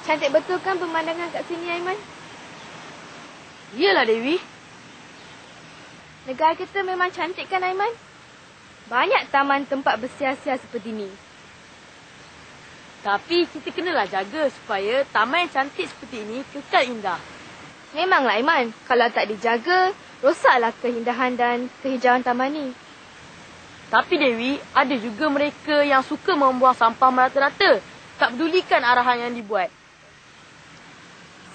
Cantik betul kan pemandangan kat sini, Aiman? Iyalah, Dewi. Negara kita memang cantik kan, Aiman? Banyak taman tempat bersia-sia seperti ni. Tapi kita kenalah jaga supaya taman yang cantik seperti ini kekal indah. Memanglah, Aiman. Kalau tak dijaga, rosaklah keindahan dan kehijauan taman ni. Tapi Dewi, ada juga mereka yang suka membuang sampah merata-rata. Tak pedulikan arahan yang dibuat.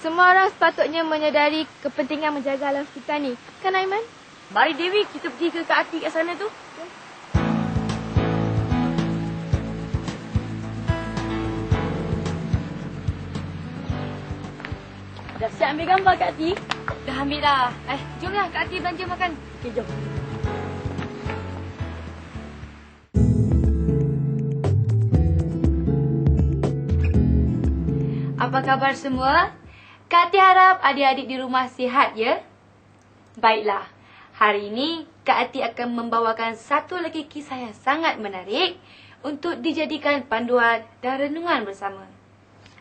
Semua orang sepatutnya menyedari kepentingan menjaga alam sekitar ni. Kan, Aiman? Mari Dewi, kita pergi ke Kak Ati kat sana tu. Dah siap ambil gambar Kak Ati? Dah ambil dah. Jomlah Kak Ati belanja makan. Okey, jom. Apa khabar semua? Kak Ati harap adik-adik di rumah sihat ya? Baiklah, hari ini Kak Ati akan membawakan satu lagi kisah yang sangat menarik untuk dijadikan panduan dan renungan bersama.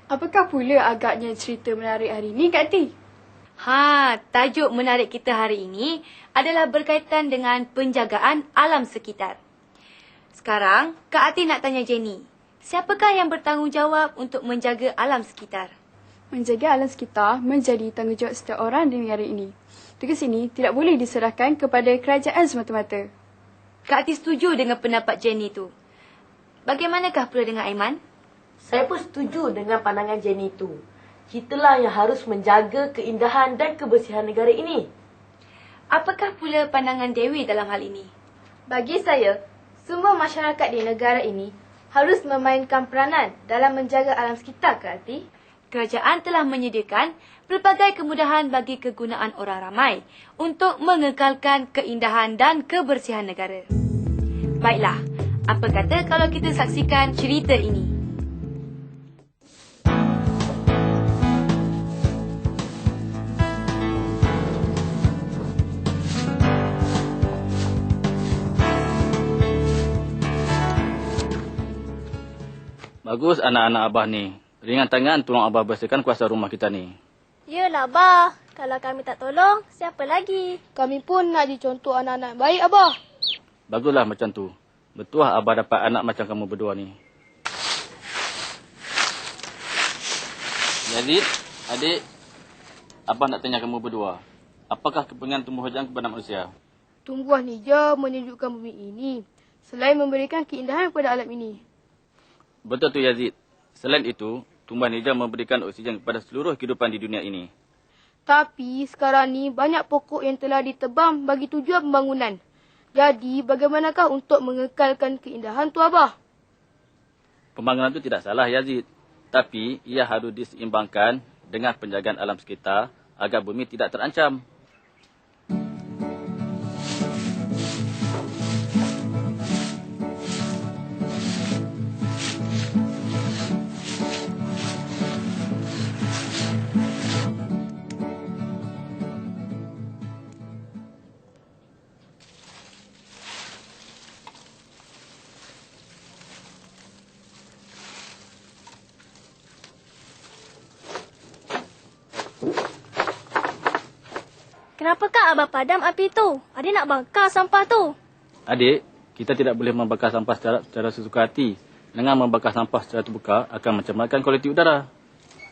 Apakah pula agaknya cerita menarik hari ini, Kak Ati? Tajuk menarik kita hari ini adalah berkaitan dengan penjagaan alam sekitar. Sekarang, Kak Ati nak tanya Jenny. Siapakah yang bertanggungjawab untuk menjaga alam sekitar? Menjaga alam sekitar menjadi tanggungjawab setiap orang di negara ini. Tugas ini tidak boleh diserahkan kepada kerajaan semata-mata. Kak Ati setuju dengan pendapat Jenny tu. Bagaimanakah pula dengan Aiman? Saya pun setuju dengan pandangan Jenny tu. Kitalah yang harus menjaga keindahan dan kebersihan negara ini. Apakah pula pandangan Dewi dalam hal ini? Bagi saya, semua masyarakat di negara ini harus memainkan peranan dalam menjaga alam sekitar, Kak Ati. Kerajaan telah menyediakan pelbagai kemudahan bagi kegunaan orang ramai untuk mengekalkan keindahan dan kebersihan negara. Baiklah, apa kata kalau kita saksikan cerita ini? Bagus anak-anak Abah ni. Ringan tangan tolong Abah bersihkan kuasa rumah kita ni. Yalah, Abah. Kalau kami tak tolong, siapa lagi? Kami pun nak dicontoh anak-anak baik, Abah. Baguslah macam tu. Betul Abah dapat anak macam kamu berdua ni. Yazid, adik. Abah nak tanya kamu berdua. Apakah kepentingan tumbuh-hujan kepada manusia? Tumbuhan hijau menyejukkan bumi ini. Selain memberikan keindahan kepada alam ini. Betul tu Yazid. Selain itu, tumbuhan hijau memberikan oksigen kepada seluruh kehidupan di dunia ini. Tapi sekarang ni banyak pokok yang telah ditebang bagi tujuan pembangunan. Jadi bagaimanakah untuk mengekalkan keindahan tu Abah? Pembangunan itu tidak salah, Yazid. Tapi ia harus diseimbangkan dengan penjagaan alam sekitar agar bumi tidak terancam. Kenapakah Abah padam api tu? Adik nak bakar sampah tu. Adik, kita tidak boleh membakar sampah secara sesuka hati. Dengan membakar sampah secara terbuka akan mencemarkan kualiti udara.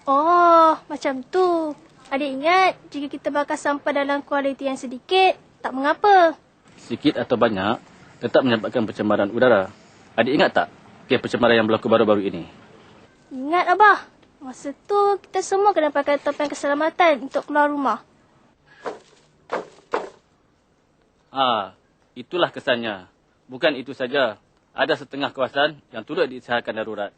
Oh, macam tu. Adik ingat, jika kita bakar sampah dalam kualiti yang sedikit, tak mengapa. Sikit atau banyak, tetap menyebabkan pencemaran udara. Adik ingat tak kes pencemaran yang berlaku baru-baru ini? Ingat Abah, masa tu kita semua kena pakai topeng keselamatan untuk keluar rumah. Itulah kesannya. Bukan itu saja. Ada setengah kawasan yang turut diisytiharkan darurat.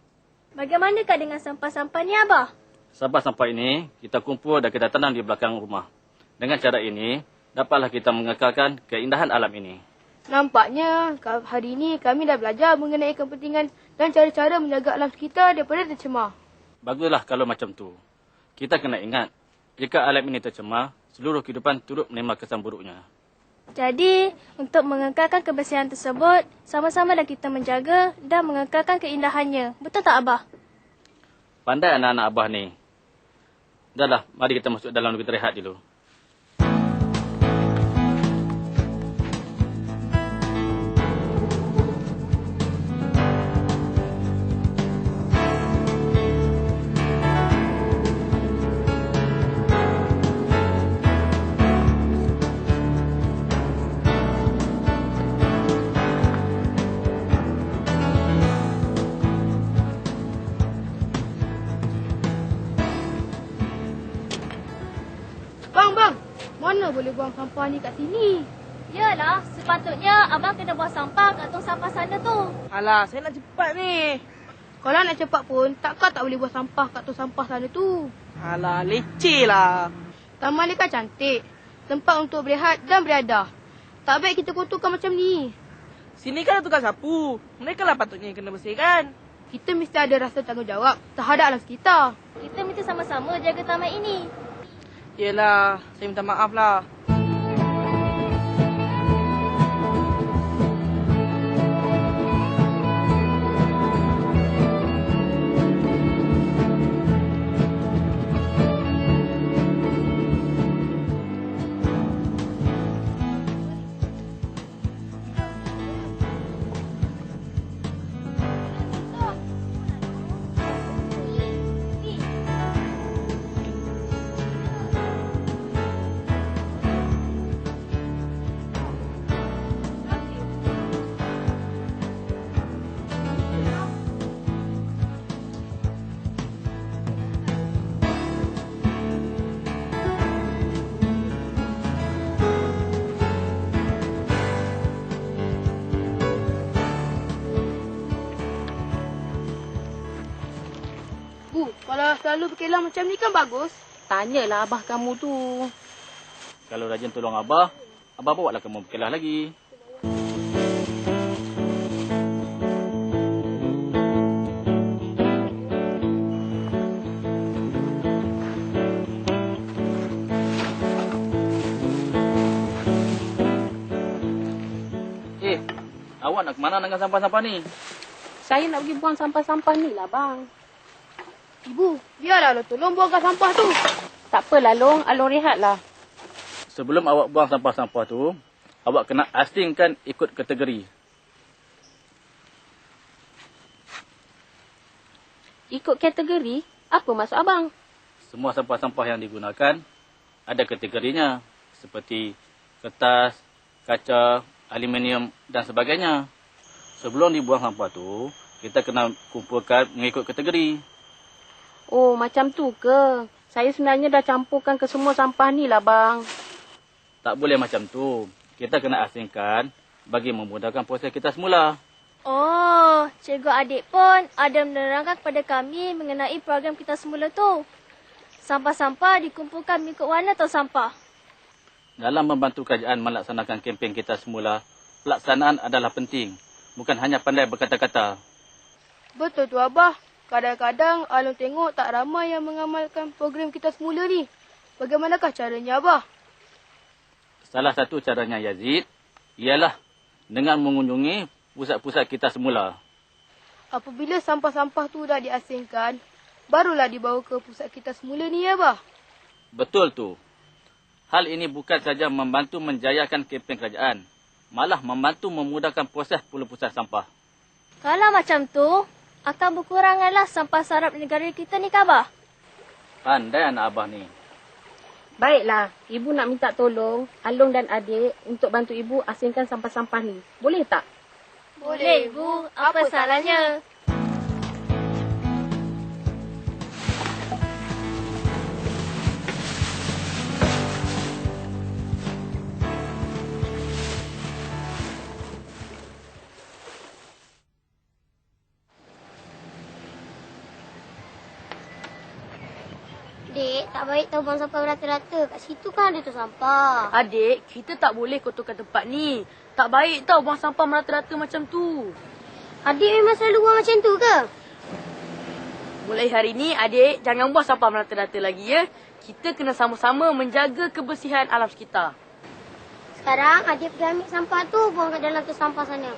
Bagaimanakah dengan sampah-sampah ni Abah? Sampah-sampah ini kita kumpul dan kita tanam di belakang rumah. Dengan cara ini, dapatlah kita mengekalkan keindahan alam ini. Nampaknya hari ini kami dah belajar mengenai kepentingan dan cara-cara menjaga alam sekitar daripada tercemar. Baguslah kalau macam tu. Kita kena ingat, jika alam ini tercemar, seluruh kehidupan turut menerima kesan buruknya. Jadi, untuk mengekalkan kebersihan tersebut, sama-samalah kita menjaga dan mengekalkan keindahannya. Betul tak Abah? Pandai anak-anak Abah ni. Dahlah, mari kita masuk dalam kita rehat dulu. Mana boleh buang sampah ni kat sini? Yalah, sepatutnya Abang kena buang sampah kat tong sampah sana tu. Alah, saya nak cepat ni. Kalau nak cepat pun, takkan tak boleh buang sampah kat tong sampah sana tu. Alah, leceh lah. Taman ni kan cantik. Tempat untuk berehat dan beriadah. Tak baik kita kotorkan macam ni. Sini kan ada tukang sapu. Mereka lah patutnya yang kena bersihkan. Kita mesti ada rasa tanggungjawab terhadap alam sekitar. Kita mesti sama-sama jaga taman ini. Yelah, saya minta maaf lah. Kalau selalu berkelah macam ni kan bagus. Tanyalah abah kamu tu. Kalau rajin tolong Abah, Abah bawalah kamu berkelah lagi. Awak nak ke mana dengan sampah-sampah ni? Saya nak pergi buang sampah-sampah ni lah bang. Ibu, biarlah Long tolong buangkan sampah tu. Tak apalah Long, Along rehatlah. Sebelum awak buang sampah-sampah tu, awak kena asingkan ikut kategori. Ikut kategori? Apa maksud abang? Semua sampah-sampah yang digunakan ada kategorinya. Seperti kertas, kaca, aluminium dan sebagainya. Sebelum dibuang sampah tu, kita kena kumpulkan mengikut kategori. Oh, macam tu ke? Saya sebenarnya dah campurkan ke semua sampah ni lah, bang. Tak boleh macam tu. Kita kena asingkan bagi memudahkan proses kita semula. Oh, cikgu adik pun ada menerangkan kepada kami mengenai program kita semula tu. Sampah-sampah dikumpulkan mengikut warna atau sampah. Dalam membantu kerajaan melaksanakan kempen kita semula, pelaksanaan adalah penting. Bukan hanya pandai berkata-kata. Betul tu, Abah. Kadang-kadang Alung tengok tak ramai yang mengamalkan program kita semula ni. Bagaimanakah caranya, Abah? Salah satu caranya, Yazid, ialah dengan mengunjungi pusat-pusat kita semula. Apabila sampah-sampah tu dah diasingkan, barulah dibawa ke pusat kita semula ni, Abah. Betul tu. Hal ini bukan saja membantu menjayakan kempen kerajaan, malah membantu memudahkan proses pelupusan sampah. Kalau macam tu, akan berkuranganlah sampah sarap negara kita ni, Abah. Pandai anak Abah ni. Baiklah, ibu nak minta tolong Alung dan adik untuk bantu ibu asingkan sampah-sampah ni. Boleh tak? Boleh, Ibu. Apa salahnya? Dek, tak baik tau buang sampah rata-rata. Kat situ kan ada tu sampah. Adik, kita tak boleh kotorkan tempat ni. Tak baik tau buang sampah merata-rata macam tu. Adik memang selalu buang macam tu ke? Mulai hari ni, adik jangan buang sampah merata-rata lagi ya. Kita kena sama-sama menjaga kebersihan alam sekitar. Sekarang adik pergi ambil sampah tu, buang kat dalam tu sampah sana.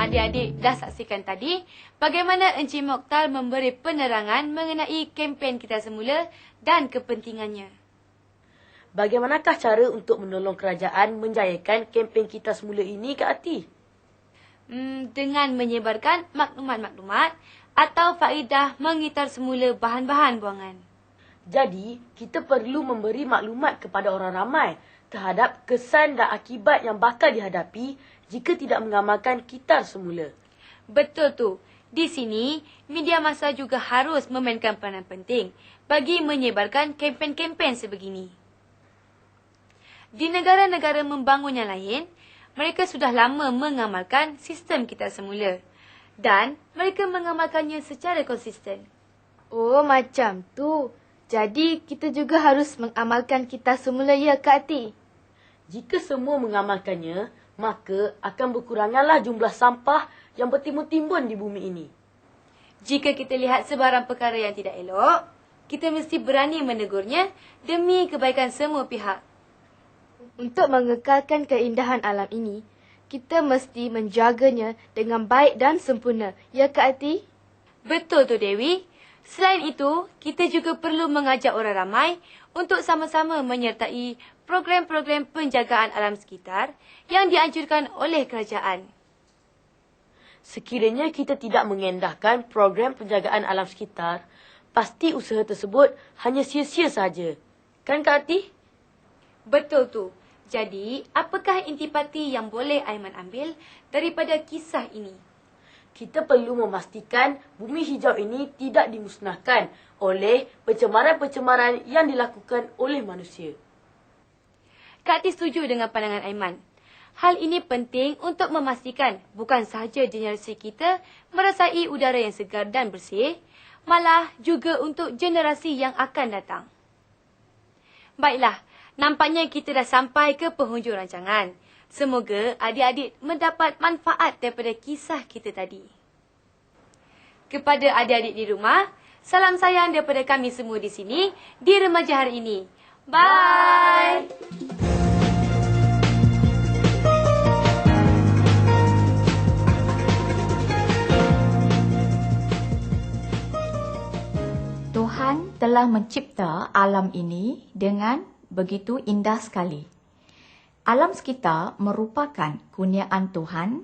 Adik-adik dah saksikan tadi bagaimana Encik Mokhtar memberi penerangan mengenai kempen kita semula dan kepentingannya. Bagaimanakah cara untuk menolong kerajaan menjayakan kempen kita semula ini, Kak Ati? Dengan menyebarkan maklumat-maklumat atau faedah mengitar semula bahan-bahan buangan. Jadi, kita perlu memberi maklumat kepada orang ramai terhadap kesan dan akibat yang bakal dihadapi jika tidak mengamalkan kitar semula. Betul tu. Di sini, media massa juga harus memainkan peranan penting bagi menyebarkan kempen-kempen sebegini. Di negara-negara membangun yang lain, mereka sudah lama mengamalkan sistem kitar semula. Dan mereka mengamalkannya secara konsisten. Oh, macam tu. Jadi, kita juga harus mengamalkan kitar semula ya, Kak Ati? Jika semua mengamalkannya, maka akan berkuranganlah jumlah sampah yang bertimbun-timbun di bumi ini. Jika kita lihat sebarang perkara yang tidak elok, kita mesti berani menegurnya demi kebaikan semua pihak. Untuk mengekalkan keindahan alam ini, kita mesti menjaganya dengan baik dan sempurna. Ya, Kak Ati? Betul tu, Dewi. Selain itu, kita juga perlu mengajak orang ramai untuk sama-sama menyertai program-program penjagaan alam sekitar yang dianjurkan oleh kerajaan. Sekiranya kita tidak mengendahkan program penjagaan alam sekitar, pasti usaha tersebut hanya sia-sia saja. Kan, Kak Ati? Betul tu. Jadi, apakah intipati yang boleh Aiman ambil daripada kisah ini? Kita perlu memastikan bumi hijau ini tidak dimusnahkan oleh pencemaran-pencemaran yang dilakukan oleh manusia. Kak Ati setuju dengan pandangan Aiman. Hal ini penting untuk memastikan bukan sahaja generasi kita merasai udara yang segar dan bersih, malah juga untuk generasi yang akan datang. Baiklah, nampaknya kita dah sampai ke penghujung rancangan. Semoga adik-adik mendapat manfaat daripada kisah kita tadi. Kepada adik-adik di rumah, salam sayang daripada kami semua di sini di Remaja hari ini. Bye! Tuhan telah mencipta alam ini dengan begitu indah sekali. Alam sekitar merupakan kurniaan Tuhan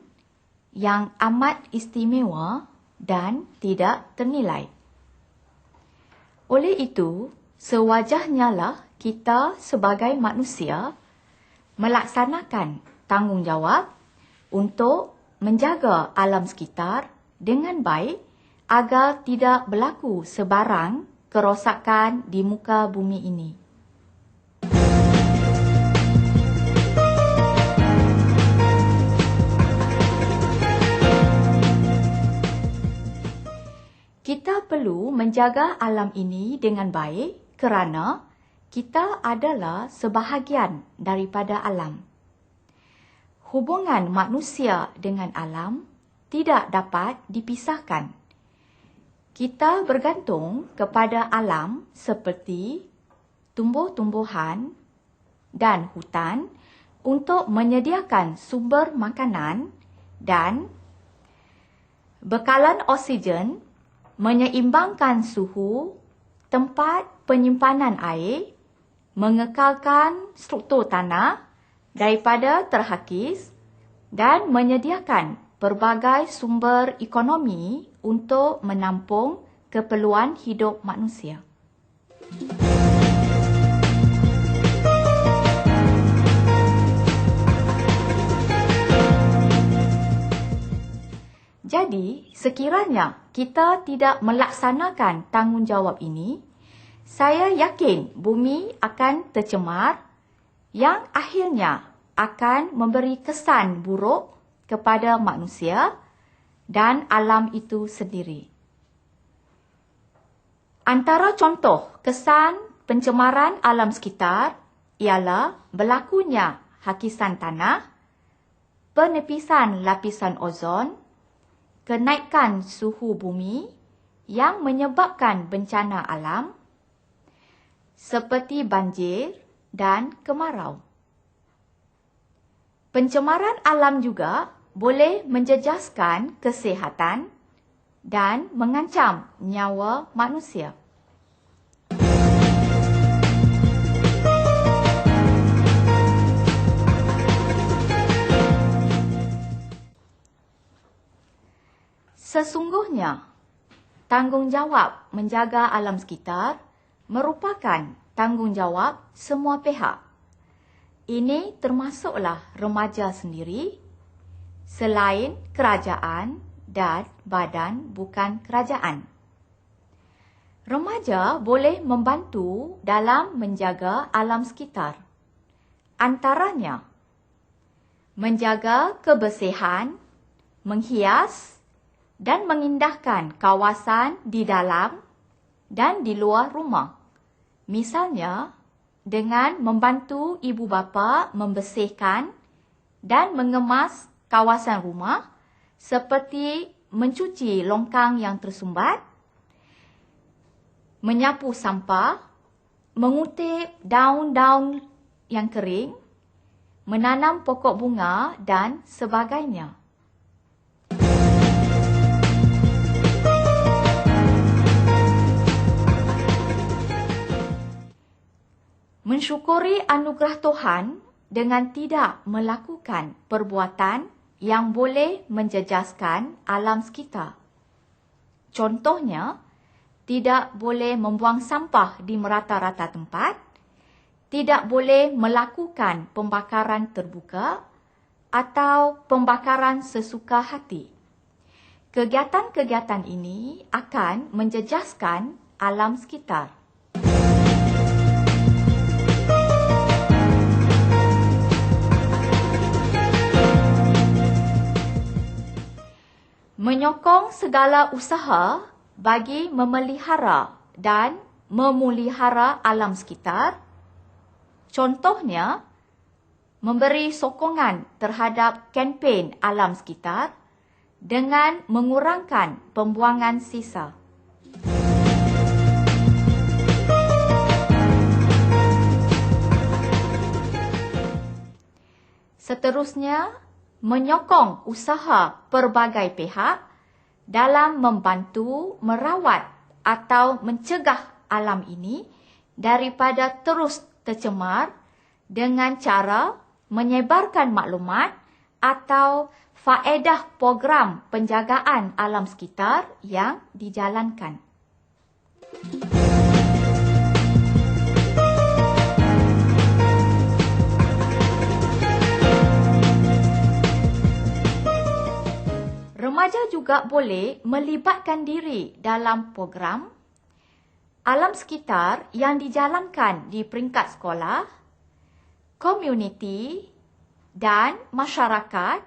yang amat istimewa dan tidak ternilai. Oleh itu, sewajarnya lah kita sebagai manusia melaksanakan tanggungjawab untuk menjaga alam sekitar dengan baik agar tidak berlaku sebarang kerosakan di muka bumi ini. Kita perlu menjaga alam ini dengan baik kerana kita adalah sebahagian daripada alam. Hubungan manusia dengan alam tidak dapat dipisahkan. Kita bergantung kepada alam seperti tumbuh-tumbuhan dan hutan untuk menyediakan sumber makanan dan bekalan oksigen, menyeimbangkan suhu, tempat penyimpanan air, mengekalkan struktur tanah daripada terhakis dan menyediakan pelbagai sumber ekonomi untuk menampung keperluan hidup manusia. Jadi, sekiranya kita tidak melaksanakan tanggungjawab ini, saya yakin bumi akan tercemar yang akhirnya akan memberi kesan buruk kepada manusia dan alam itu sendiri. Antara contoh kesan pencemaran alam sekitar ialah berlakunya hakisan tanah, penipisan lapisan ozon, kenaikan suhu bumi yang menyebabkan bencana alam seperti banjir dan kemarau. Pencemaran alam juga boleh menjejaskan kesihatan dan mengancam nyawa manusia. Sesungguhnya, tanggungjawab menjaga alam sekitar merupakan tanggungjawab semua pihak. Ini termasuklah remaja sendiri, selain kerajaan dan badan bukan kerajaan. Remaja boleh membantu dalam menjaga alam sekitar. Antaranya, menjaga kebersihan, menghias dan mengindahkan kawasan di dalam dan di luar rumah. Misalnya, dengan membantu ibu bapa membersihkan dan mengemas kawasan rumah seperti mencuci longkang yang tersumbat, menyapu sampah, mengutip daun-daun yang kering, menanam pokok bunga dan sebagainya. Mensyukuri anugerah Tuhan dengan tidak melakukan perbuatan yang boleh menjejaskan alam sekitar. Contohnya, tidak boleh membuang sampah di merata-rata tempat, tidak boleh melakukan pembakaran terbuka atau pembakaran sesuka hati. Kegiatan-kegiatan ini akan menjejaskan alam sekitar. Menyokong segala usaha bagi memelihara dan memulihara alam sekitar. Contohnya, memberi sokongan terhadap kempen alam sekitar dengan mengurangkan pembuangan sisa. Seterusnya, menyokong usaha pelbagai pihak dalam membantu merawat atau mencegah alam ini daripada terus tercemar dengan cara menyebarkan maklumat atau faedah program penjagaan alam sekitar yang dijalankan. Remaja juga boleh melibatkan diri dalam program alam sekitar yang dijalankan di peringkat sekolah, komuniti dan masyarakat,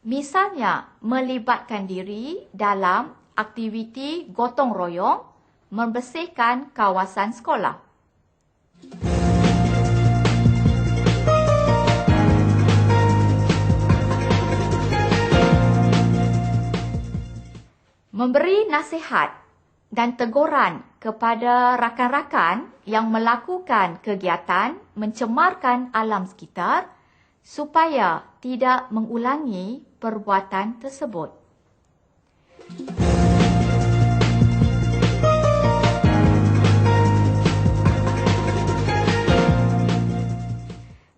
misalnya melibatkan diri dalam aktiviti gotong royong membersihkan kawasan sekolah. Memberi nasihat dan teguran kepada rakan-rakan yang melakukan kegiatan mencemarkan alam sekitar supaya tidak mengulangi perbuatan tersebut.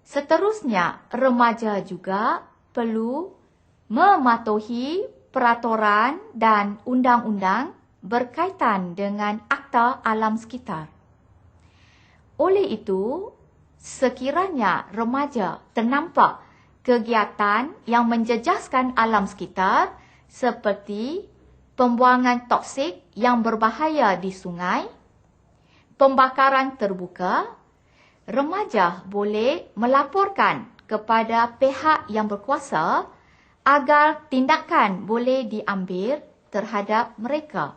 Seterusnya, remaja juga perlu mematuhi peraturan dan undang-undang berkaitan dengan Akta Alam Sekitar. Oleh itu, sekiranya remaja ternampak kegiatan yang menjejaskan alam sekitar seperti pembuangan toksik yang berbahaya di sungai, pembakaran terbuka, remaja boleh melaporkan kepada pihak yang berkuasa agar tindakan boleh diambil terhadap mereka.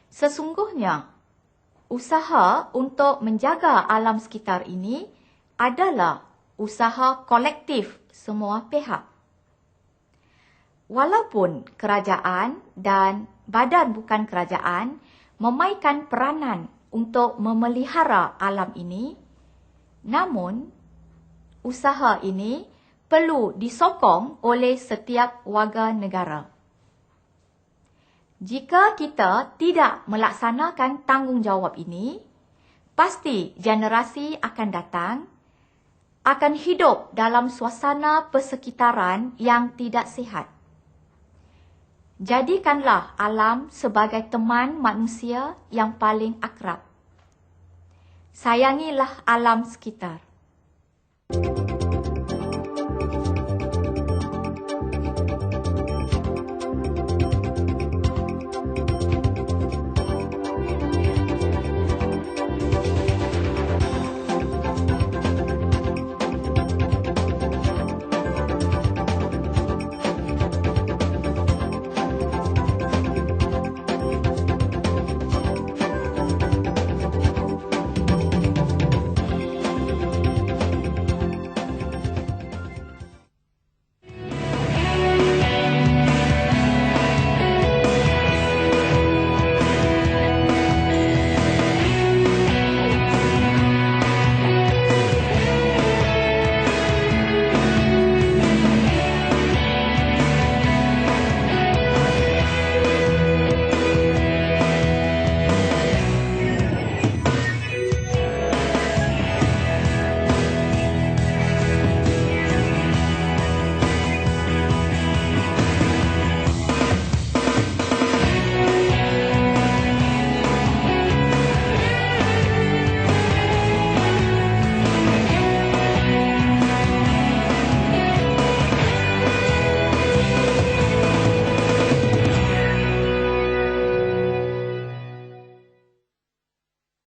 Sesungguhnya, usaha untuk menjaga alam sekitar ini adalah usaha kolektif semua pihak. Walaupun kerajaan dan badan bukan kerajaan memainkan peranan untuk memelihara alam ini, namun usaha ini perlu disokong oleh setiap warga negara. Jika kita tidak melaksanakan tanggungjawab ini, pasti generasi akan datang akan hidup dalam suasana persekitaran yang tidak sihat. Jadikanlah alam sebagai teman manusia yang paling akrab. Sayangilah alam sekitar.